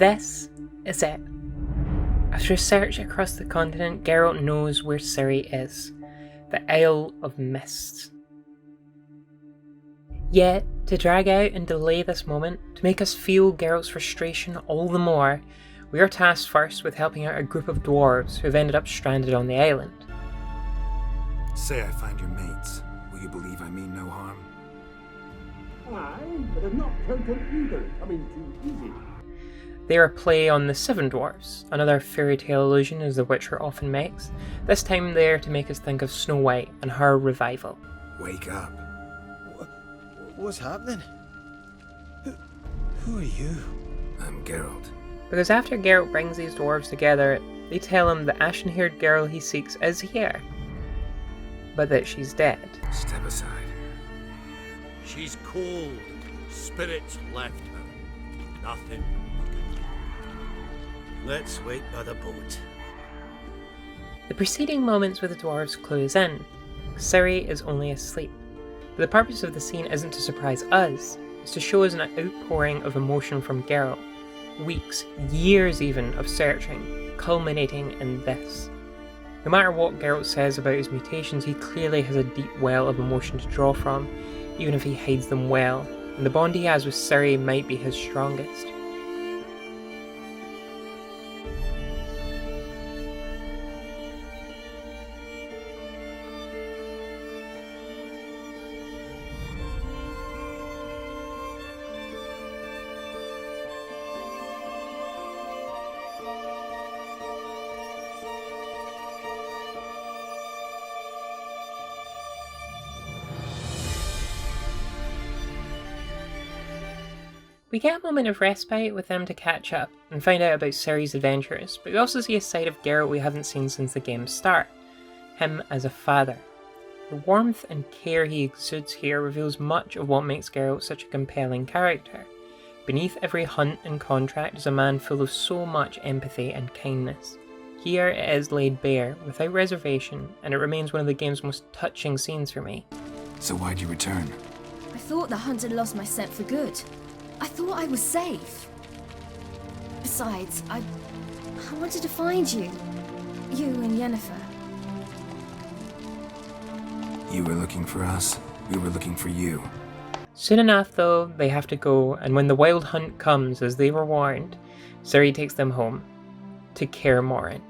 This is it. After a search across the continent, Geralt knows where Ciri is. The Isle of Mists. Yet, to drag out and delay this moment, to make us feel Geralt's frustration all the more, we are tasked first with helping out a group of dwarves who have ended up stranded on the island. Say I find your mates. Will you believe I mean no harm? Aye, but I'm not count on either coming too easy. They are a play on the Seven Dwarfs, another fairy tale allusion as The Witcher often makes, this time there to make us think of Snow White and her revival. Wake up. What's happening? Who are you? I'm Geralt. Because after Geralt brings these dwarves together, they tell him the ashen-haired girl he seeks is here, but that she's dead. Step aside. She's cold. Spirits left her. Nothing. Let's wait by the boat. The preceding moments with the dwarves clue us in. Ciri is only asleep. But the purpose of the scene isn't to surprise us, it's to show us an outpouring of emotion from Geralt. Weeks, years even, of searching, culminating in this. No matter what Geralt says about his mutations, he clearly has a deep well of emotion to draw from, even if he hides them well, and the bond he has with Ciri might be his strongest. We get a moment of respite with them to catch up and find out about Ciri's adventures, but we also see a side of Geralt we haven't seen since the game's start, him as a father. The warmth and care he exudes here reveals much of what makes Geralt such a compelling character. Beneath every hunt and contract is a man full of so much empathy and kindness. Here it is laid bare, without reservation, and it remains one of the game's most touching scenes for me. So why'd you return? I thought the hunt had lost my scent for good. I thought I was safe. Besides, I wanted to find you. You and Yennefer. You were looking for us. We were looking for you. Soon enough, though, they have to go, and when the wild hunt comes, as they were warned, Ciri takes them home, to Kaer Morhen.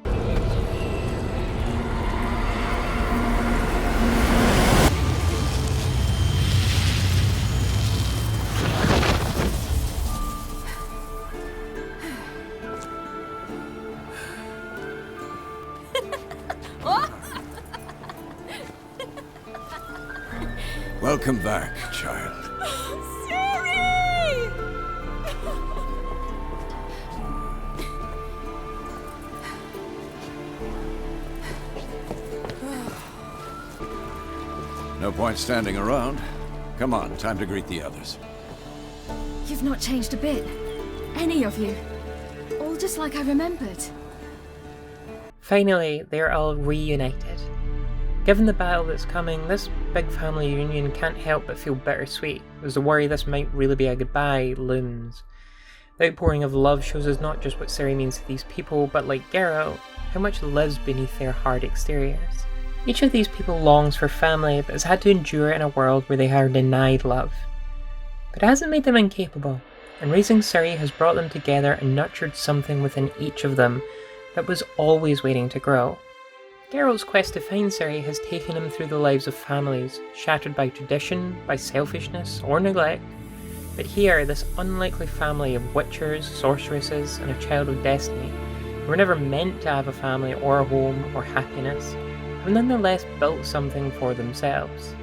Welcome back, child. Ciri! No point standing around. Come on, time to greet the others. You've not changed a bit. Any of you. All just like I remembered. Finally, they are all reunited. Given the battle that's coming, this big family reunion can't help but feel bittersweet, as the worry this might really be a goodbye looms. The outpouring of love shows us not just what Ciri means to these people, but like Geralt, how much lives beneath their hard exteriors. Each of these people longs for family, but has had to endure in a world where they are denied love. But it hasn't made them incapable, and raising Ciri has brought them together and nurtured something within each of them that was always waiting to grow. Geralt's quest to find Ciri has taken him through the lives of families, shattered by tradition, by selfishness, or neglect. But here, this unlikely family of witchers, sorceresses, and a child of destiny, who were never meant to have a family or a home or happiness, have nonetheless built something for themselves.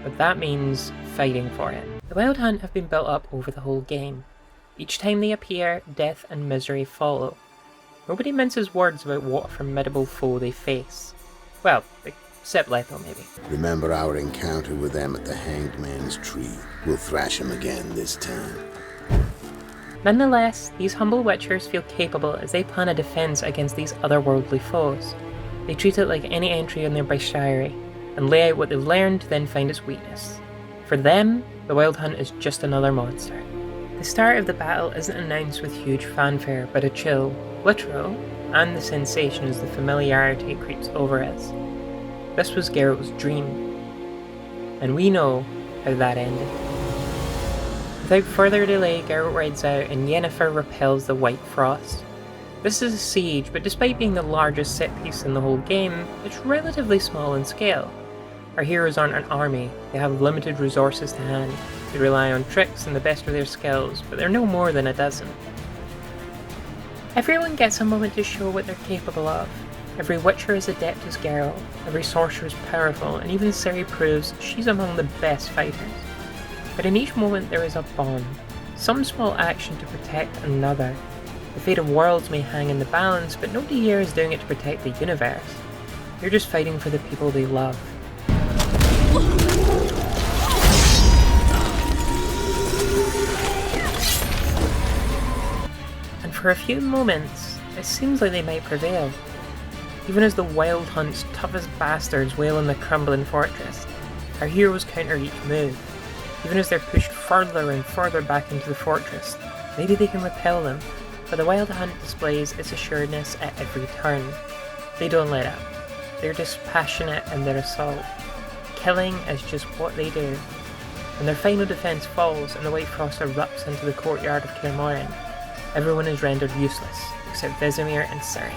But that means fighting for it. The Wild Hunt have been built up over the whole game. Each time they appear, death and misery follow. Nobody minces words about what a formidable foe they face. Well, except Leto, maybe. Remember our encounter with them at the Hanged Man's Tree. We'll thrash him again this time. Nonetheless, these humble witchers feel capable as they plan a defense against these otherworldly foes. They treat it like any entry in their bestiary, and lay out what they've learned, then find its weakness. For them, the Wild Hunt is just another monster. The The start of the battle isn't announced with huge fanfare, but a chill, literal, and the sensation as the familiarity creeps over us. This was Geralt's dream, and we know how that ended. Without further delay, Geralt rides out and Yennefer repels the White Frost. This is a siege, but despite being the largest set piece in the whole game, it's relatively small in scale. Our heroes aren't an army, they have limited resources to hand. They rely on tricks and the best of their skills, but they're no more than a dozen. Everyone gets a moment to show what they're capable of. Every witcher is adept as Geralt, every sorcerer is powerful, and even Ciri proves she's among the best fighters. But in each moment there is a bond, some small action to protect another. The fate of worlds may hang in the balance, but nobody here is doing it to protect the universe. They're just fighting for the people they love. And for a few moments, it seems like they might prevail. Even as the Wild Hunt's toughest bastards wail in the crumbling fortress, our heroes counter each move. Even as they're pushed further and further back into the fortress, maybe they can repel them, but the Wild Hunt displays its assuredness at every turn. They don't let up. They're dispassionate in their assault. Killing is just what they do. When their final defense falls and the White Frost erupts into the courtyard of Kaer Morhen, everyone is rendered useless, except Vesemir and Ciri.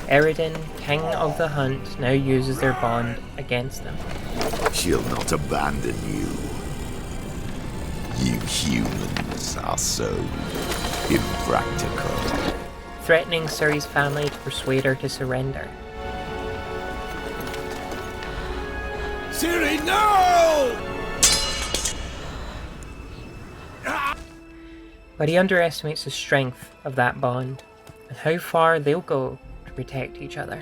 Eredin, King of the Hunt, now uses their bond against them. She'll not abandon you. You humans are so impractical. Threatening Ciri's family to persuade her to surrender. Ciri, no! But he underestimates the strength of that bond, and how far they'll go to protect each other.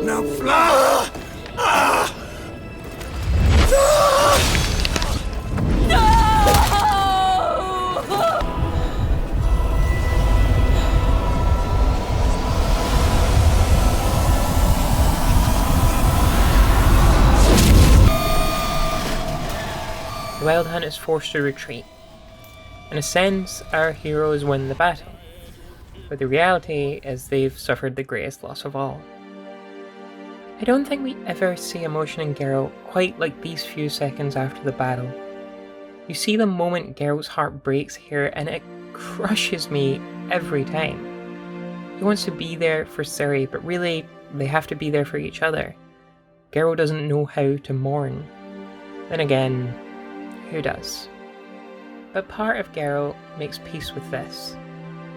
Now fly! The Wild Hunt is forced to retreat. In a sense, our heroes win the battle, but the reality is they've suffered the greatest loss of all. I don't think we ever see emotion in Geralt quite like these few seconds after the battle. You see the moment Geralt's heart breaks here and it crushes me every time. He wants to be there for Ciri, but really, they have to be there for each other. Geralt doesn't know how to mourn. Then again, who does? But part of Geralt makes peace with this.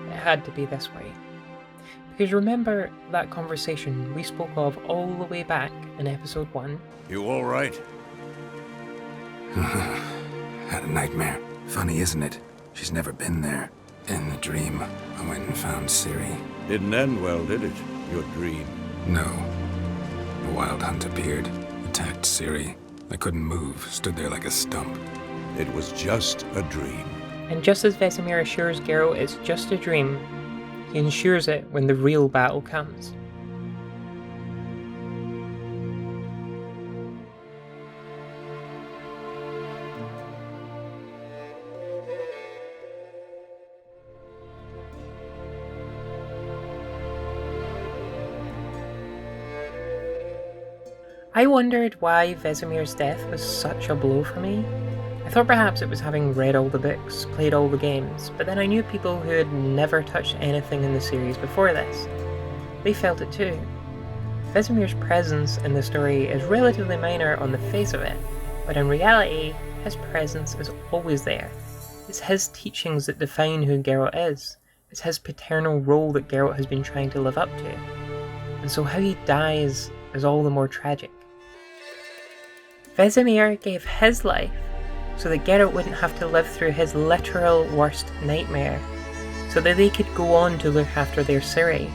It had to be this way. Because remember that conversation we spoke of all the way back in episode 1? You all right? Had a nightmare. Funny, isn't it? She's never been there. In the dream, I went and found Ciri. Didn't end well, did it? Your dream. No. The Wild Hunt appeared, attacked Ciri. I couldn't move, stood there like a stump. It was just a dream. And just as Vesemir assures Geralt it's just a dream, he ensures it when the real battle comes. I wondered why Vesemir's death was such a blow for me. I thought perhaps it was having read all the books, played all the games, but then I knew people who had never touched anything in the series before this. They felt it too. Vesemir's presence in the story is relatively minor on the face of it, but in reality, his presence is always there. It's his teachings that define who Geralt is. It's his paternal role that Geralt has been trying to live up to. And so how he dies is all the more tragic. Vesemir gave his life so that Geralt wouldn't have to live through his literal worst nightmare, so that they could go on to look after their Ciri.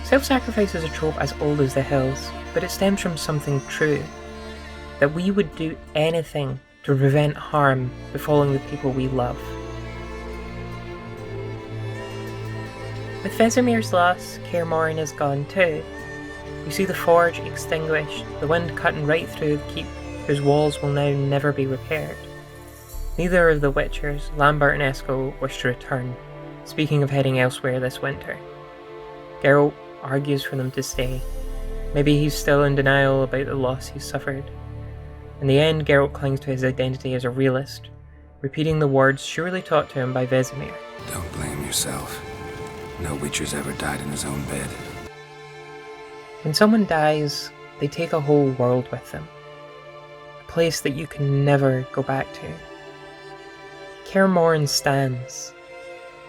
Self-sacrifice is a trope as old as the hills, but it stems from something true, that we would do anything to prevent harm befalling the people we love. With Vesemir's loss, Kaer Morhen is gone too. We see the forge extinguished, the wind cutting right through the keep, whose walls will now never be repaired. Neither of the Witchers, Lambert and Eskel, wish to return, speaking of heading elsewhere this winter. Geralt argues for them to stay. Maybe he's still in denial about the loss he's suffered. In the end, Geralt clings to his identity as a realist, repeating the words surely taught to him by Vesemir. Don't blame yourself. No Witcher's ever died in his own bed. When someone dies, they take a whole world with them. A place that you can never go back to. Kaer Morhen stands,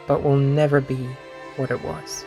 but will never be what it was.